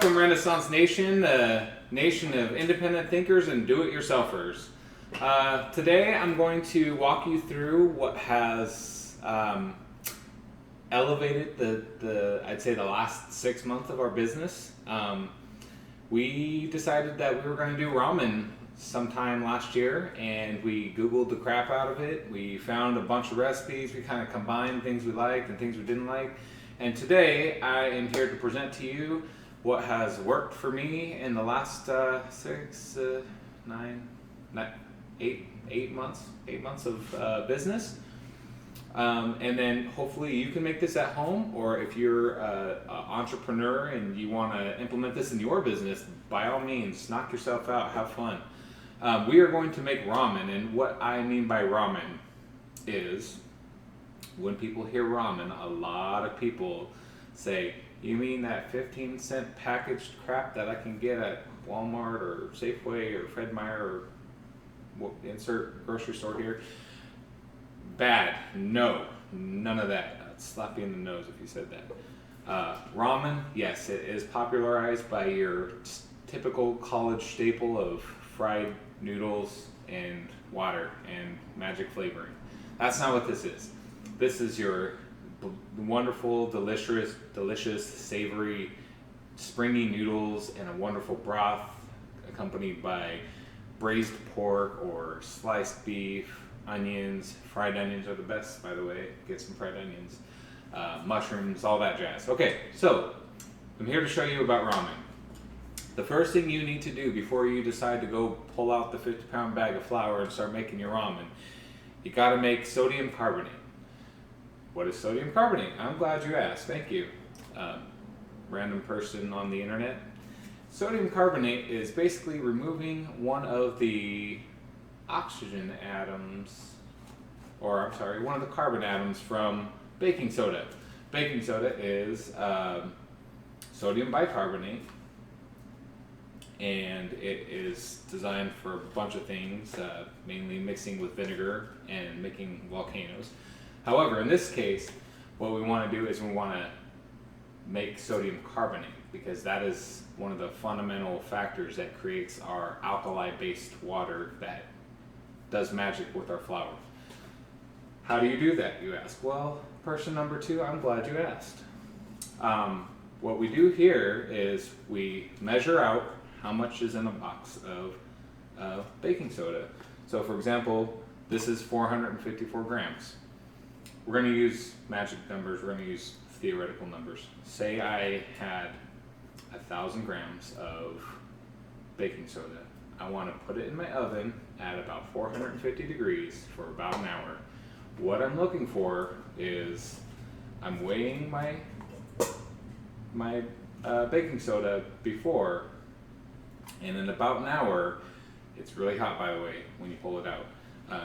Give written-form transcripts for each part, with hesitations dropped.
Welcome, Renaissance Nation, the nation of independent thinkers and do-it-yourselfers. Today I'm going to walk you through what has elevated I'd say the last 6 months of our business. We decided that we were going to do ramen sometime last year, and we Googled the crap out of it. We found a bunch of recipes. We kind of combined things we liked and things we didn't like. And today I am here to present to you what has worked for me in the last 8 months of business. And then hopefully you can make this at home, or if you're an entrepreneur and you want to implement this in your business, by all means, knock yourself out, have fun. We are going to make ramen, and what I mean by ramen is, when people hear ramen, a lot of people say, you mean that 15-cent packaged crap that I can get at Walmart or Safeway or Fred Meyer or insert grocery store here? Bad. No. None of that. I'd slap you in the nose if you said that. Ramen, yes, it is popularized by your typical college staple of fried noodles and water and magic flavoring. That's not what this is. This is your wonderful, delicious, savory, springy noodles and a wonderful broth accompanied by braised pork or sliced beef, onions. Fried onions are the best, by the way. Get some fried onions, mushrooms, all that jazz. Okay, so I'm here to show you about ramen. The first thing you need to do before you decide to go pull out the 50-pound bag of flour and start making your ramen, you got to make sodium carbonate. What is sodium carbonate? I'm glad you asked. Thank you, random person on the internet. Sodium carbonate is basically removing one of the oxygen atoms, or I'm sorry, one of the carbon atoms from baking soda. Baking soda is sodium bicarbonate, and it is designed for a bunch of things, mainly mixing with vinegar and making volcanoes. However, in this case, what we want to do is we want to make sodium carbonate, because that is one of the fundamental factors that creates our alkali-based water that does magic with our flour. How do you do that, you ask? Well, person number two, I'm glad you asked. What we do here is we measure out how much is in a box of baking soda. So for example, this is 454 grams. We're going to use magic numbers, we're going to use theoretical numbers. Say I had 1,000 grams of baking soda. I want to put it in my oven at about 450 degrees for about an hour. What I'm looking for is, I'm weighing my baking soda before, and in about an hour, it's really hot by the way when you pull it out.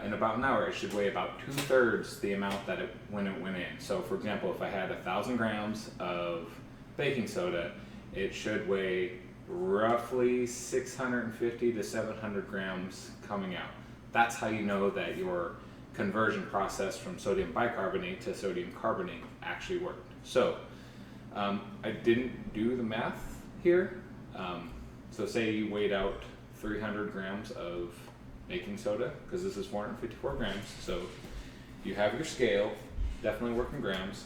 In about an hour, it should weigh about 2/3 the amount that when it went in. So for example, if I had 1,000 grams of baking soda, it should weigh roughly 650 to 700 grams coming out. That's how you know that your conversion process from sodium bicarbonate to sodium carbonate actually worked. So I didn't do the math here. So say you weighed out 300 grams of baking soda, because this is 454 grams. So you have your scale, definitely work in grams.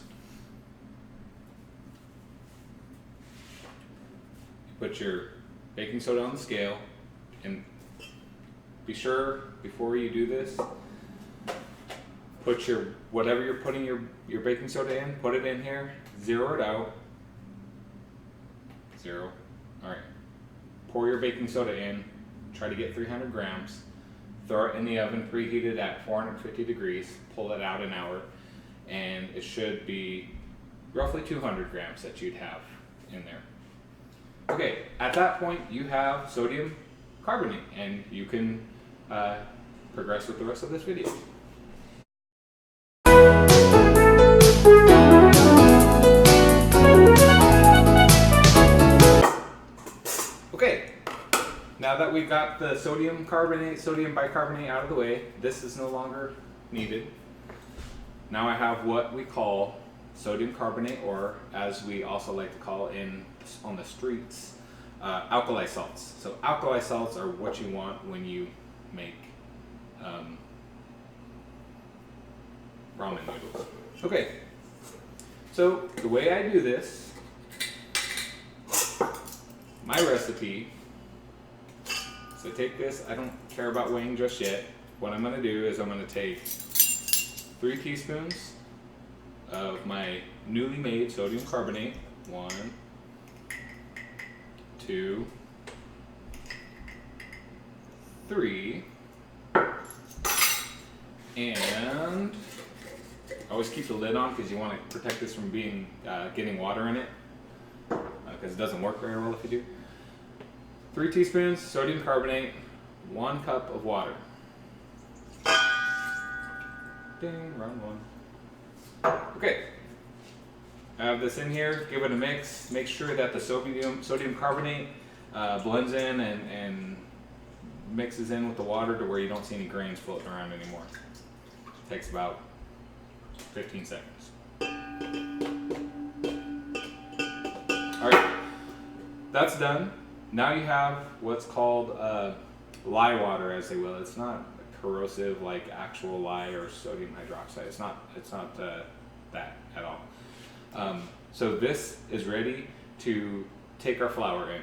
Put your baking soda on the scale, and be sure before you do this, put your whatever you're putting your baking soda in, put it in here, zero it out. Zero. All right. Pour your baking soda in, try to get 300 grams, throw it in the oven preheated at 450 degrees, pull it out an hour, and it should be roughly 200 grams that you'd have in there. Okay, at that point you have sodium carbonate, and you can progress with the rest of this video. Okay, now that we've got the sodium bicarbonate out of the way, this is no longer needed. Now I have what we call sodium carbonate, or as we also like to call it on the streets, alkali salts. So alkali salts are what you want when you make ramen noodles. Okay, so the way I do this, my recipe, so take this, I don't care about weighing just yet. What I'm gonna do is I'm gonna take 3 teaspoons of my newly made sodium carbonate. 1, 2, 3, and always keep the lid on because you want to protect this from being getting water in it, because it doesn't work very well if you do. 3 teaspoons sodium carbonate, 1 cup of water. Ding, wrong one. Okay, I have this in here. Give it a mix. Make sure that the sodium carbonate blends in and mixes in with the water to where you don't see any grains floating around anymore. Takes about 15 seconds. Alright, that's done. Now you have what's called lye water, as they will. It's not corrosive like actual lye or sodium hydroxide. It's not that at all. So this is ready to take our flour in.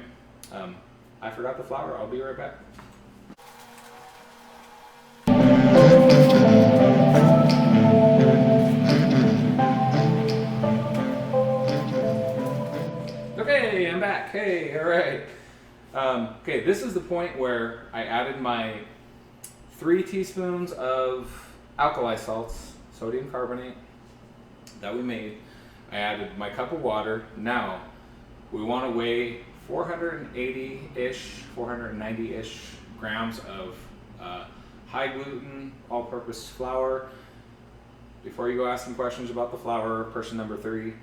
I forgot the flour. I'll be right back. Okay, I'm back. Hey, all right. Okay, this is the point where I added my 3 teaspoons of alkali salts, sodium carbonate that we made. I added my cup of water. Now we want to weigh 480-ish, 490-ish grams of high gluten all-purpose flour. Before you go asking questions about the flour, person number 3,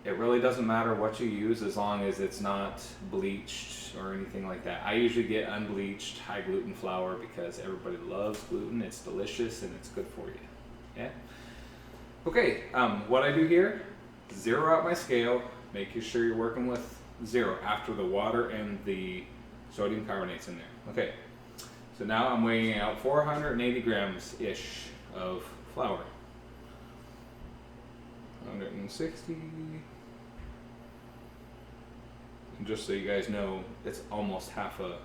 it really doesn't matter what you use as long as it's not bleached or anything like that. I usually get unbleached high gluten flour because everybody loves gluten. It's delicious and it's good for you. Yeah. Okay, what I do here, zero out my scale, making sure you're working with 0 after the water and the sodium carbonate's in there. Okay, so now I'm weighing out 480 grams-ish of flour. 160. And just so you guys know, it's almost half a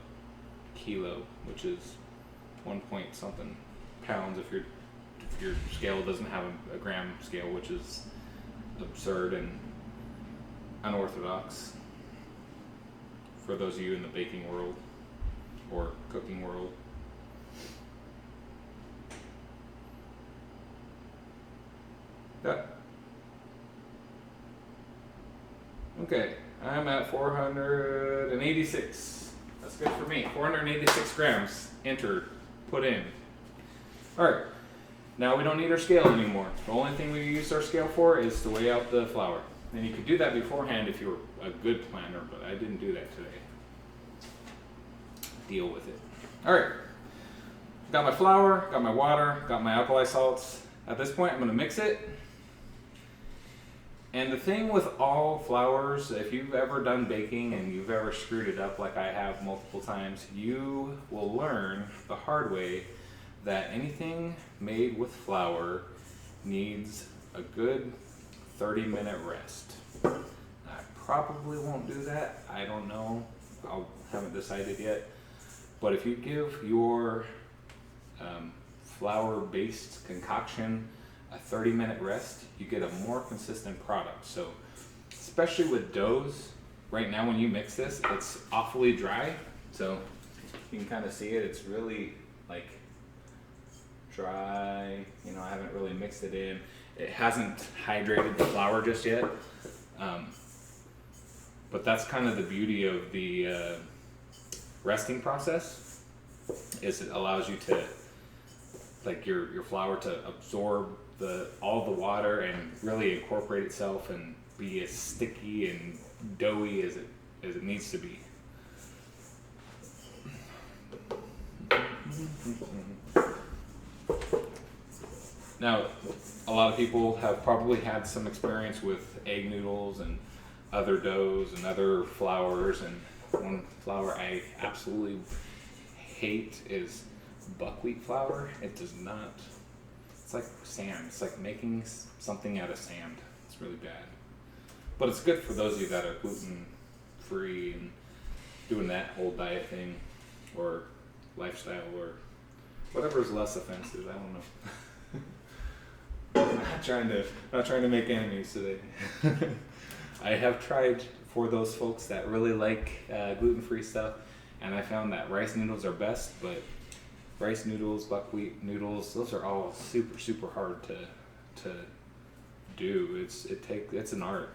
kilo, which is 1 point something pounds if your scale doesn't have a gram scale, which is absurd and unorthodox for those of you in the baking world or cooking world. Yeah. Okay, I'm at 486. That's good for me. 486 grams entered, put in. All right. Now we don't need our scale anymore. The only thing we use our scale for is to weigh out the flour. And you could do that beforehand if you were a good planner, but I didn't do that today. Deal with it. All right, got my flour, got my water, got my alkali salts. At this point, I'm gonna mix it. And the thing with all flours, if you've ever done baking and you've ever screwed it up like I have multiple times, you will learn the hard way that anything made with flour needs a good 30-minute rest. I probably won't do that. I don't know. I haven't decided yet. But if you give your flour-based concoction a 30-minute rest, you get a more consistent product. So, especially with doughs, right now when you mix this, it's awfully dry. So you can kind of see it. It's really like dry. You know, I haven't really mixed it in. It hasn't hydrated the flour just yet. But that's kind of the beauty of the resting process, is it allows you to, like your flour to absorb all the water and really incorporate itself and be as sticky and doughy as it needs to be. Now, a lot of people have probably had some experience with egg noodles and other doughs and other flours. And one flour I absolutely hate is buckwheat flour. It does not. It's like sand. It's like making something out of sand. It's really bad. But it's good for those of you that are gluten free and doing that whole diet thing or lifestyle or whatever is less offensive. I don't know. not trying to make enemies today. I have tried for those folks that really like gluten free stuff, and I found that rice noodles are best, but rice noodles, buckwheat noodles, those are all super hard to do. It's an art.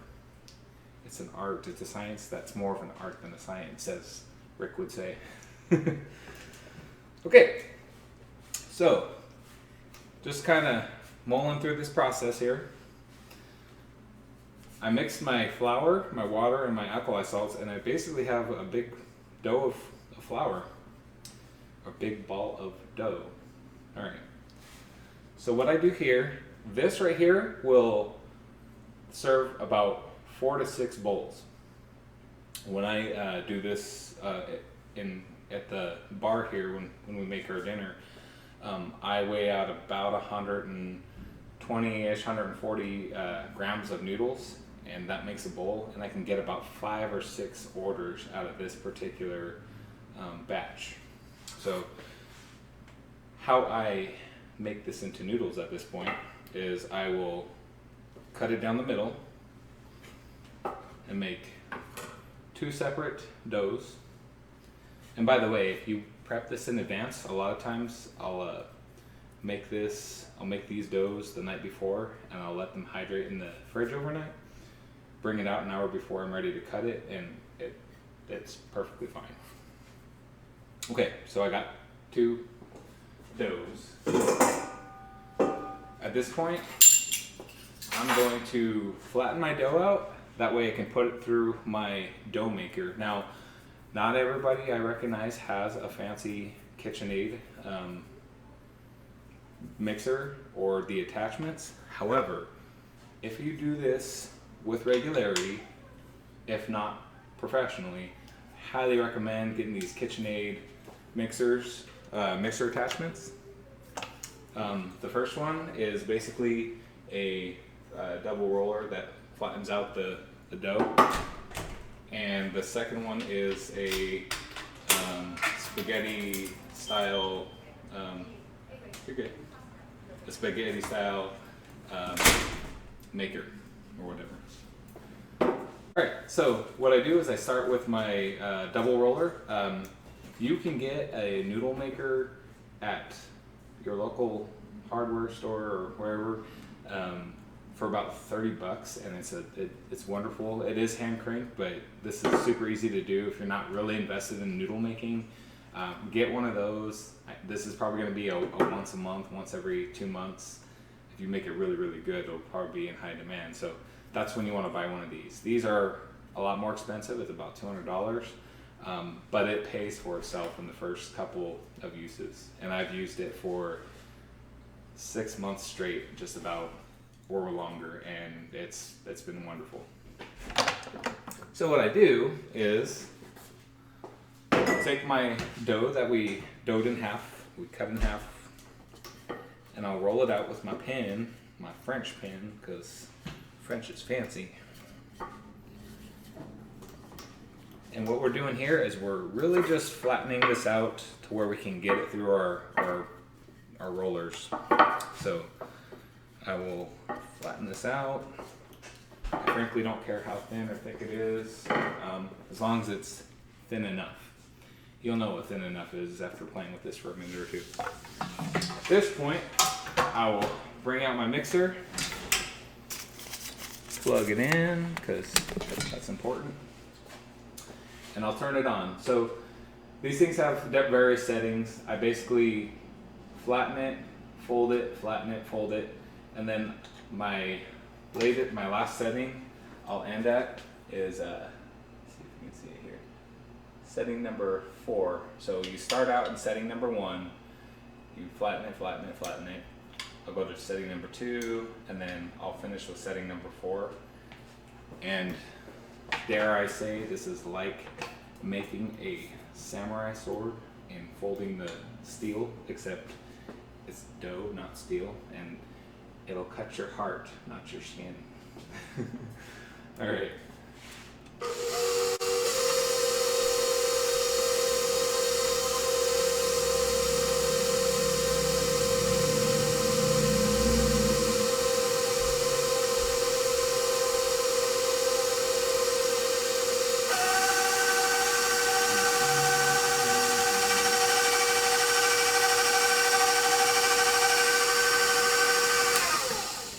It's an art. It's a science that's more of an art than a science, as Rick would say. Okay, so just kind of mulling through this process here. I mixed my flour, my water, and my alkali salts, and I basically have a big dough of flour, a big ball of dough. All right. So what I do here, this right here will serve about 4 to 6 bowls. When I do this at the bar here when we make our dinner, I weigh out about 120-ish, 140 grams of noodles, and that makes a bowl, and I can get about 5 or 6 orders out of this particular batch. So how I make this into noodles at this point is I will cut it down the middle and make 2 separate doughs. And by the way, if you prep this in advance, a lot of times I'll make these doughs the night before, and I'll let them hydrate in the fridge overnight. Bring it out an hour before I'm ready to cut it, and it's perfectly fine. Okay, so I got 2 doughs. At this point, I'm going to flatten my dough out. That way I can put it through my dough maker. Now, not everybody I recognize has a fancy KitchenAid mixer or the attachments. However, if you do this with regularity, if not professionally, highly recommend getting these KitchenAid mixer attachments. The first one is basically a double roller that flattens out the dough, and the second one is a spaghetti style maker or whatever. Alright, so what I do is I start with my double roller. You can get a noodle maker at your local hardware store or wherever for about $30, and it's wonderful. It is hand cranked, but this is super easy to do if you're not really invested in noodle making. Get one of those. This is probably going to be a once a month, once every 2 months. If you make it really good, it'll probably be in high demand. So that's when you want to buy one of these. These are a lot more expensive. It's about $200, but it pays for itself in the first couple of uses. And I've used it for 6 months straight, just about, or longer, and it's been wonderful. So what I do is take my dough that we cut in half, and I'll roll it out with my pen, my French pen, because French is fancy. And what we're doing here is we're really just flattening this out to where we can get it through our rollers. So I will flatten this out. I frankly don't care how thin or thick it is, as long as it's thin enough. You'll know what thin enough is after playing with this for a minute or two. At this point, I will bring out my mixer, plug it in, because that's important, and I'll turn it on. So these things have various settings. I basically flatten it, fold it, flatten it, fold it, and then my last setting I'll end at is, see if you can see it here, setting number 4. So you start out in setting number 1, you flatten it, flatten it, flatten it. I'll go to setting number 2, and then I'll finish with setting number 4. And dare I say, this is like making a samurai sword and folding the steel, except it's dough, not steel, and it'll cut your heart, not your skin. All right.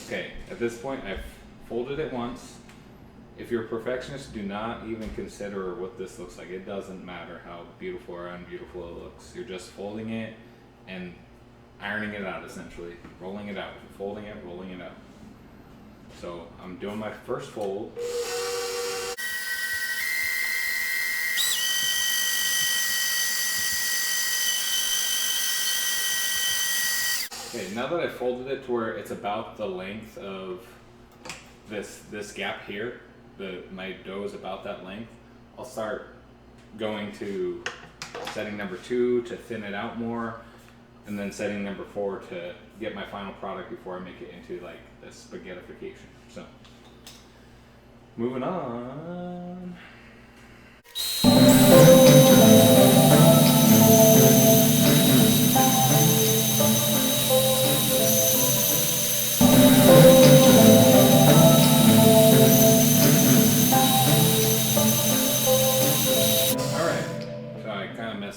Okay, at this point I've folded it once. If you're a perfectionist, do not even consider what this looks like. It doesn't matter how beautiful or unbeautiful it looks. You're just folding it and ironing it out, essentially. Rolling it out, folding it, rolling it out. So I'm doing my first fold. Okay, now that I folded it to where it's about the length of this gap here, my dough is about that length, I'll start going to setting number 2 to thin it out more, and then setting number 4 to get my final product before I make it into like the spaghettification. So, moving on.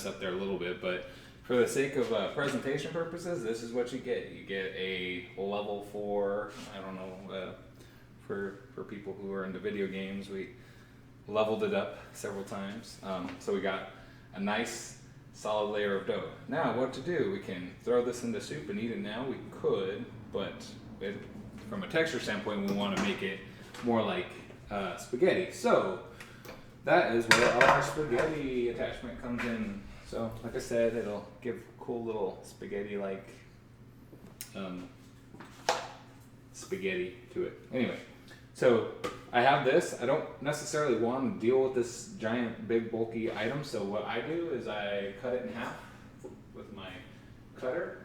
Up there a little bit, but for the sake of presentation purposes, this is what you get. You get a level 4, I don't know, for people who are into video games, we leveled it up several times. So we got a nice solid layer of dough. Now what to do? We can throw this into soup and eat it now. We could, but from a texture standpoint, we want to make it more like spaghetti. So that is where our spaghetti attachment comes in. So, like I said, it'll give a cool little spaghetti-like spaghetti to it. Anyway, so I have this. I don't necessarily want to deal with this giant, big, bulky item. So what I do is I cut it in half with my cutter.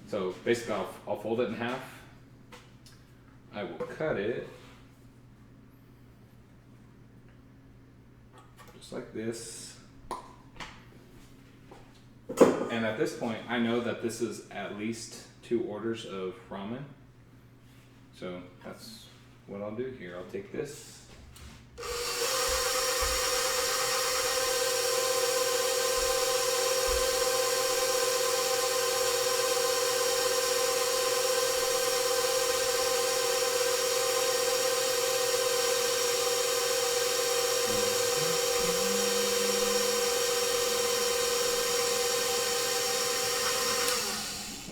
So basically, I'll fold it in half. I will cut it just like this. And at this point, I know that this is at least 2 orders of ramen. So that's what I'll do here. I'll take this.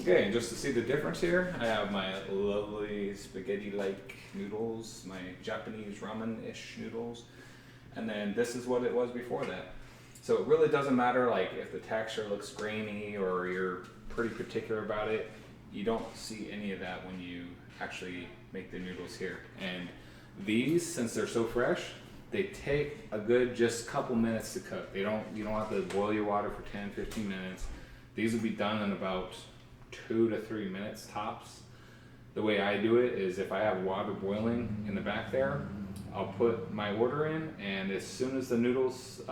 Okay, and just to see the difference here, I have my lovely spaghetti-like noodles, my Japanese ramen-ish noodles, and then this is what it was before that. So it really doesn't matter like if the texture looks grainy or you're pretty particular about it. You don't see any of that when you actually make the noodles here. And these, since they're so fresh, they take a good just couple minutes to cook. You don't have to boil your water for 10, 15 minutes. These will be done in about 2 to 3 minutes tops. The way I do it is if I have water boiling in the back there, I'll put my order in, and as soon as the noodles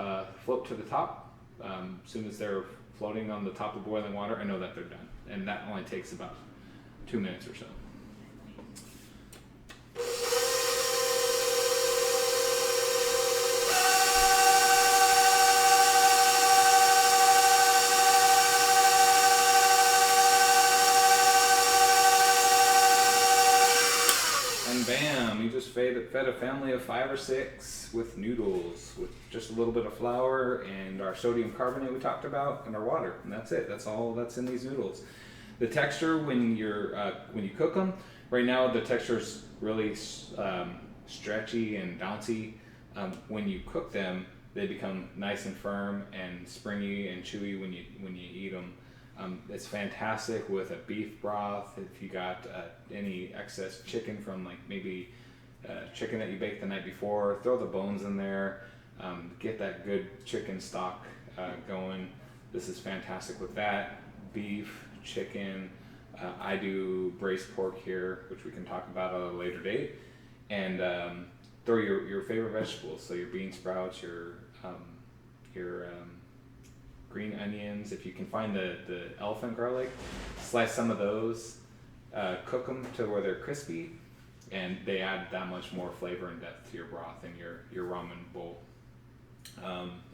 float to the top, as soon as they're floating on the top of boiling water, I know that they're done. And that only takes about 2 minutes or so. Bam, you just fed a family of 5 or 6 with noodles, with just a little bit of flour and our sodium carbonate we talked about, and our water, and that's it. That's all that's in these noodles. The texture when you cook them, right now the texture is really stretchy and bouncy. When you cook them, they become nice and firm and springy and chewy when you eat them. It's fantastic with a beef broth. If you got any excess chicken from like maybe chicken that you baked the night before, throw the bones in there. Get that good chicken stock going. This is fantastic with that. Beef, chicken. I do braised pork here, which we can talk about at a later date. And throw your favorite vegetables. So your bean sprouts, your green onions. If you can find the elephant garlic, slice some of those. Cook them to where they're crispy, and they add that much more flavor and depth to your broth and your ramen bowl.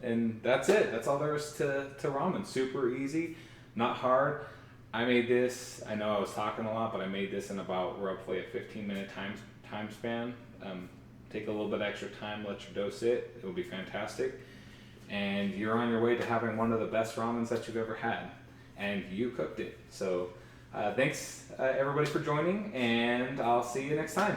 And that's it. That's all there is to ramen. Super easy, not hard. I made this, I know I was talking a lot, but I made this in about roughly a 15-minute time span. Take a little bit extra time, let your dough sit. It will be fantastic. And you're on your way to having one of the best ramens that you've ever had. And you cooked it. So thanks everybody for joining, and I'll see you next time.